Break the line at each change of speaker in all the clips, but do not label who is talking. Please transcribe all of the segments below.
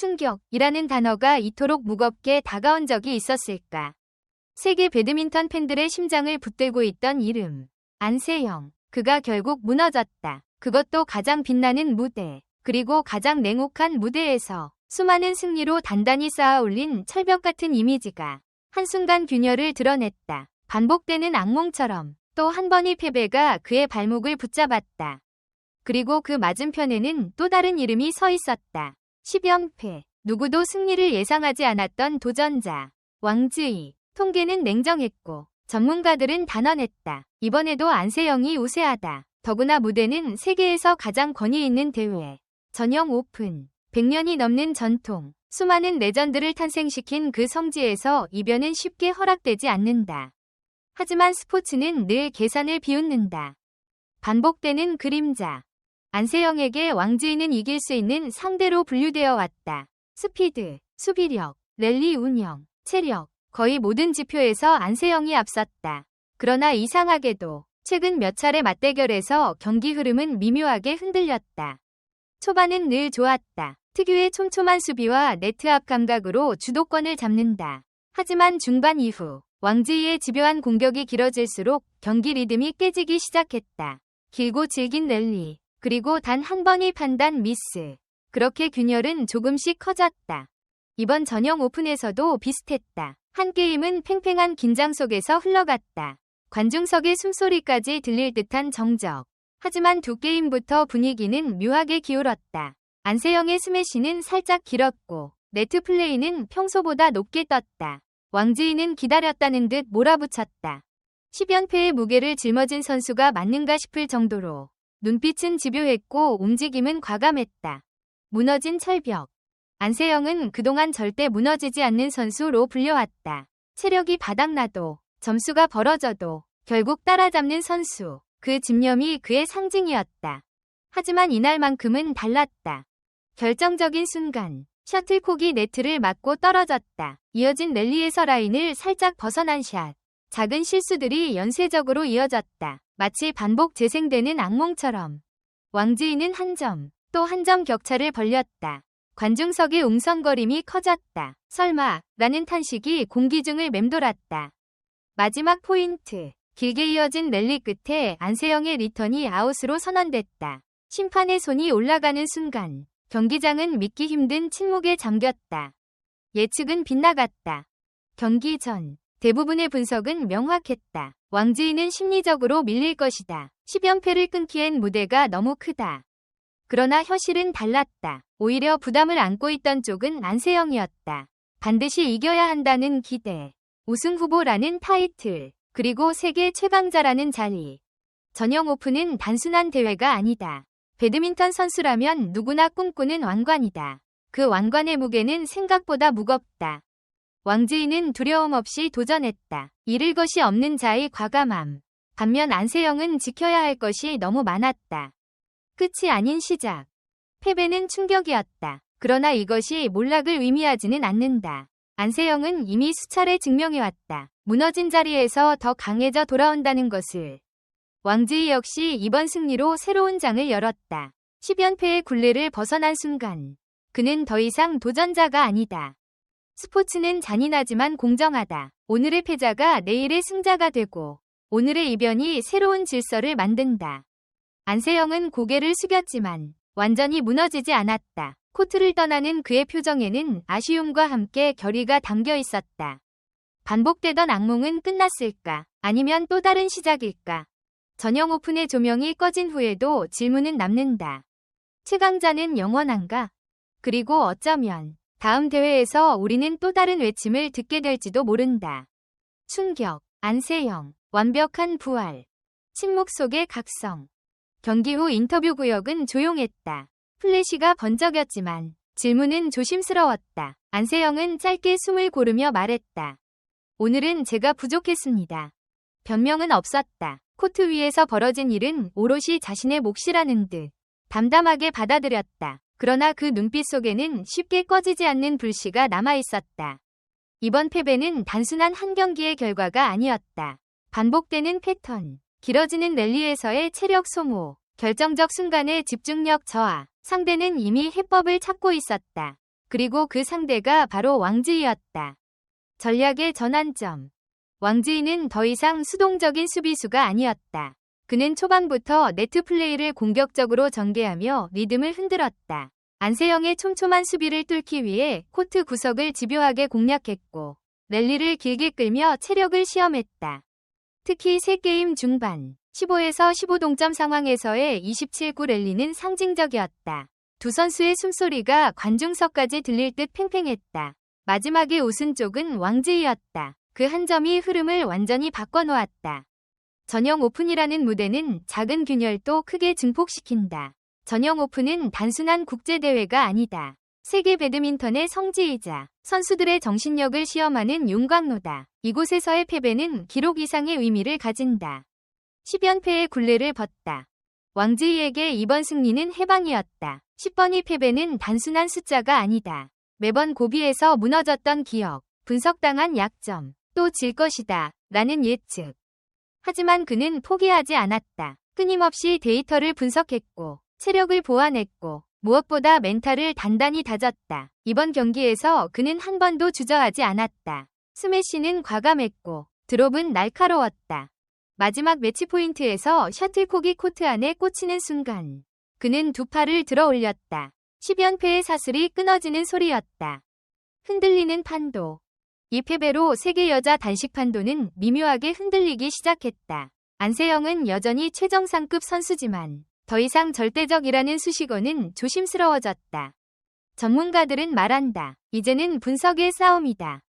충격이라는 단어가 이토록 무겁게 다가온 적이 있었을까. 세계 배드민턴 팬들의 심장을 붙들고 있던 이름. 안세영. 그가 결국 무너졌다. 그것도 가장 빛나는 무대. 그리고 가장 냉혹한 무대에서 수많은 승리로 단단히 쌓아올린 철벽 같은 이미지가 한순간 균열을 드러냈다. 반복되는 악몽처럼 또 한 번의 패배가 그의 발목을 붙잡았다. 그리고 그 맞은편에는 또 다른 이름이 서 있었다. 10연패. 누구도 승리를 예상하지 않았던 도전자. 왕즈이. 통계는 냉정했고 전문가들은 단언했다. 이번에도 안세영이 우세하다. 더구나 무대는 세계에서 가장 권위 있는 대회. 전형 오픈. 100년이 넘는 전통. 수많은 레전드를 탄생시킨 그 성지에서 이변은 쉽게 허락되지 않는다. 하지만 스포츠는 늘 계산을 비웃는다. 반복되는 그림자. 안세영에게 왕즈이는 이길 수 있는 상대로 분류되어 왔다. 스피드, 수비력, 랠리 운영, 체력, 거의 모든 지표에서 안세영이 앞섰다. 그러나 이상하게도 최근 몇 차례 맞대결에서 경기 흐름은 미묘하게 흔들렸다. 초반은 늘 좋았다. 특유의 촘촘한 수비와 네트 앞 감각으로 주도권을 잡는다. 하지만 중반 이후 왕즈이의 집요한 공격이 길어질수록 경기 리듬이 깨지기 시작했다. 길고 질긴 랠리, 그리고 단 한 번의 판단 미스. 그렇게 균열은 조금씩 커졌다. 이번 전형 오픈에서도 비슷했다. 한 게임은 팽팽한 긴장 속에서 흘러갔다. 관중석의 숨소리까지 들릴 듯한 정적. 하지만 두 게임부터 분위기는 묘하게 기울었다. 안세영의 스매시는 살짝 길었고 네트 플레이는 평소보다 높게 떴다. 왕즈이는 기다렸다는 듯 몰아붙였다. 10연패의 무게를 짊어진 선수가 맞는가 싶을 정도로 눈빛은 집요했고 움직임은 과감했다. 무너진 철벽. 안세영은 그동안 절대 무너지지 않는 선수로 불려왔다. 체력이 바닥나도 점수가 벌어져도 결국 따라잡는 선수. 그 집념이 그의 상징이었다. 하지만 이날만큼은 달랐다. 결정적인 순간 셔틀콕이 네트를 맞고 떨어졌다. 이어진 랠리에서 라인을 살짝 벗어난 샷. 작은 실수들이 연쇄적으로 이어졌다. 마치 반복 재생되는 악몽처럼. 왕즈이는 한 점, 또 한 점 격차를 벌렸다. 관중석의 웅성거림이 커졌다. 설마 라는 탄식이 공기 중을 맴돌았다. 마지막 포인트. 길게 이어진 랠리 끝에 안세영의 리턴이 아웃으로 선언됐다. 심판의 손이 올라가는 순간 경기장은 믿기 힘든 침묵에 잠겼다. 예측은 빗나갔다. 경기 전 대부분의 분석은 명확했다. 왕즈이는 심리적으로 밀릴 것이다. 10연패를 끊기엔 무대가 너무 크다. 그러나 현실은 달랐다. 오히려 부담을 안고 있던 쪽은 안세영이었다. 반드시 이겨야 한다는 기대, 우승 후보라는 타이틀, 그리고 세계 최강자라는 자리. 전형 오픈은 단순한 대회가 아니다. 배드민턴 선수라면 누구나 꿈꾸는 왕관이다. 그 왕관의 무게는 생각보다 무겁다. 왕즈이는 두려움 없이 도전했다. 잃을 것이 없는 자의 과감함. 반면 안세영은 지켜야 할 것이 너무 많았다. 끝이 아닌 시작. 패배는 충격이었다. 그러나 이것이 몰락을 의미하지는 않는다. 안세영은 이미 수차례 증명해왔다. 무너진 자리에서 더 강해져 돌아온다는 것을. 왕즈이 역시 이번 승리로 새로운 장을 열었다. 10연패의 굴레를 벗어난 순간 그는 더 이상 도전자가 아니다. 스포츠는 잔인하지만 공정하다. 오늘의 패자가 내일의 승자가 되고 오늘의 이변이 새로운 질서를 만든다. 안세영은 고개를 숙였지만 완전히 무너지지 않았다. 코트를 떠나는 그의 표정에는 아쉬움과 함께 결의가 담겨 있었다. 반복되던 악몽은 끝났을까? 아니면 또 다른 시작일까? 전형 오픈의 조명이 꺼진 후에도 질문은 남는다. 최강자는 영원한가? 그리고 어쩌면 다음 대회에서 우리는 또 다른 외침을 듣게 될지도 모른다. 충격, 안세영, 완벽한 부활. 침묵 속의 각성. 경기 후 인터뷰 구역은 조용했다. 플래시가 번쩍였지만 질문은 조심스러웠다. 안세영은 짧게 숨을 고르며 말했다. 오늘은 제가 부족했습니다. 변명은 없었다. 코트 위에서 벌어진 일은 오롯이 자신의 몫이라는 듯 담담하게 받아들였다. 그러나 그 눈빛 속에는 쉽게 꺼지지 않는 불씨가 남아있었다. 이번 패배는 단순한 한 경기의 결과가 아니었다. 반복되는 패턴, 길어지는 랠리에서의 체력 소모, 결정적 순간의 집중력 저하. 상대는 이미 해법을 찾고 있었다. 그리고 그 상대가 바로 왕지이였다. 전략의 전환점. 왕지이는 더 이상 수동적인 수비수가 아니었다. 그는 초반부터 네트 플레이를 공격적으로 전개하며 리듬을 흔들었다. 안세영의 촘촘한 수비를 뚫기 위해 코트 구석을 집요하게 공략했고 랠리를 길게 끌며 체력을 시험했다. 특히 3게임 중반 15에서 15 동점 상황에서의 27구 랠리는 상징적이었다. 두 선수의 숨소리가 관중석까지 들릴 듯 팽팽했다. 마지막에 웃은 쪽은 왕지이였다. 그 한 점이 흐름을 완전히 바꿔놓았다. 전형 오픈이라는 무대는 작은 균열도 크게 증폭시킨다. 전형 오픈은 단순한 국제대회가 아니다. 세계 배드민턴의 성지이자 선수들의 정신력을 시험하는 용광로다. 이곳에서의 패배는 기록 이상의 의미를 가진다. 10연패의 굴레를 벗다. 왕지이에게 이번 승리는 해방이었다. 10번의 패배는 단순한 숫자가 아니다. 매번 고비에서 무너졌던 기억, 분석당한 약점, 또 질 것이다 라는 예측. 하지만 그는 포기하지 않았다. 끊임없이 데이터를 분석했고 체력을 보완했고 무엇보다 멘탈을 단단히 다졌다. 이번 경기에서 그는 한 번도 주저하지 않았다. 스매시는 과감했고 드롭은 날카로웠다. 마지막 매치 포인트에서 셔틀콕이 코트 안에 꽂히는 순간 그는 두 팔을 들어 올렸다. 10연패의 사슬이 끊어지는 소리였다. 흔들리는 판도. 이 패배로 세계 여자 단식 판도는 미묘하게 흔들리기 시작했다. 안세영은 여전히 최정상급 선수지만 더 이상 절대적이라는 수식어는 조심스러워졌다. 전문가들은 말한다. 이제는 분석의 싸움이다.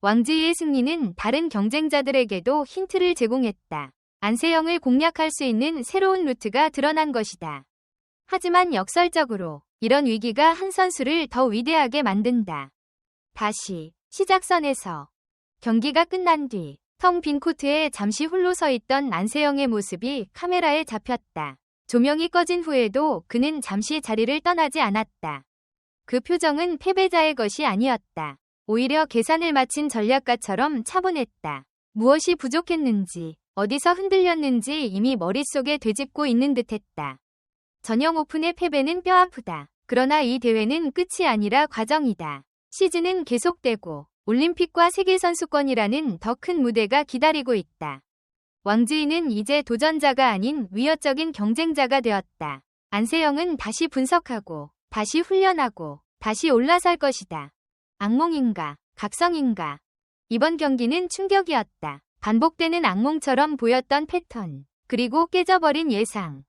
왕지이의 승리는 다른 경쟁자들에게도 힌트를 제공했다. 안세영을 공략할 수 있는 새로운 루트가 드러난 것이다. 하지만 역설적으로 이런 위기가 한 선수를 더 위대하게 만든다. 다시 시작선에서 경기가 끝난 뒤 텅 빈 코트에 잠시 홀로 서 있던 안세영의 모습이 카메라에 잡혔다. 조명이 꺼진 후에도 그는 잠시 자리를 떠나지 않았다. 그 표정은 패배자의 것이 아니었다. 오히려 계산을 마친 전략가처럼 차분했다. 무엇이 부족했는지, 어디서 흔들렸는지 이미 머릿속에 되짚고 있는 듯했다. 전형 오픈의 패배는 뼈아프다. 그러나 이 대회는 끝이 아니라 과정이다. 시즌은 계속되고 올림픽과 세계선수권이라는 더 큰 무대가 기다리고 있다. 왕지이는 이제 도전자가 아닌 위협적인 경쟁자가 되었다. 안세영은 다시 분석하고 다시 훈련하고 다시 올라설 것이다. 악몽인가 각성인가. 이번 경기는 충격이었다. 반복되는 악몽처럼 보였던 패턴, 그리고 깨져버린 예상.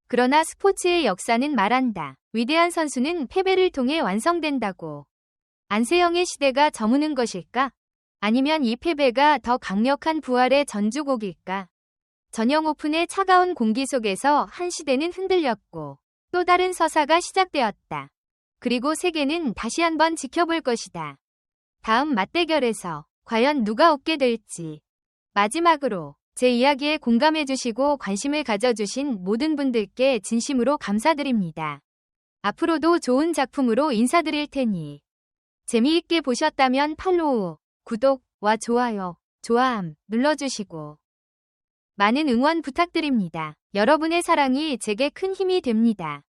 그러나 스포츠의 역사는 말한다. 위대한 선수는 패배를 통해 완성된다고. 안세영의 시대가 저무는 것일까? 아니면 이 패배가 더 강력한 부활의 전주곡일까? 전형 오픈의 차가운 공기 속에서 한 시대는 흔들렸고 또 다른 서사가 시작되었다. 그리고 세계는 다시 한번 지켜볼 것이다. 다음 맞대결에서 과연 누가 웃게 될지. 마지막으로 제 이야기에 공감해주시고 관심을 가져주신 모든 분들께 진심으로 감사드립니다. 앞으로도 좋은 작품으로 인사드릴 테니 재미있게 보셨다면 팔로우, 구독과 좋아요, 좋아함 눌러주시고 많은 응원 부탁드립니다. 여러분의 사랑이 제게 큰 힘이 됩니다.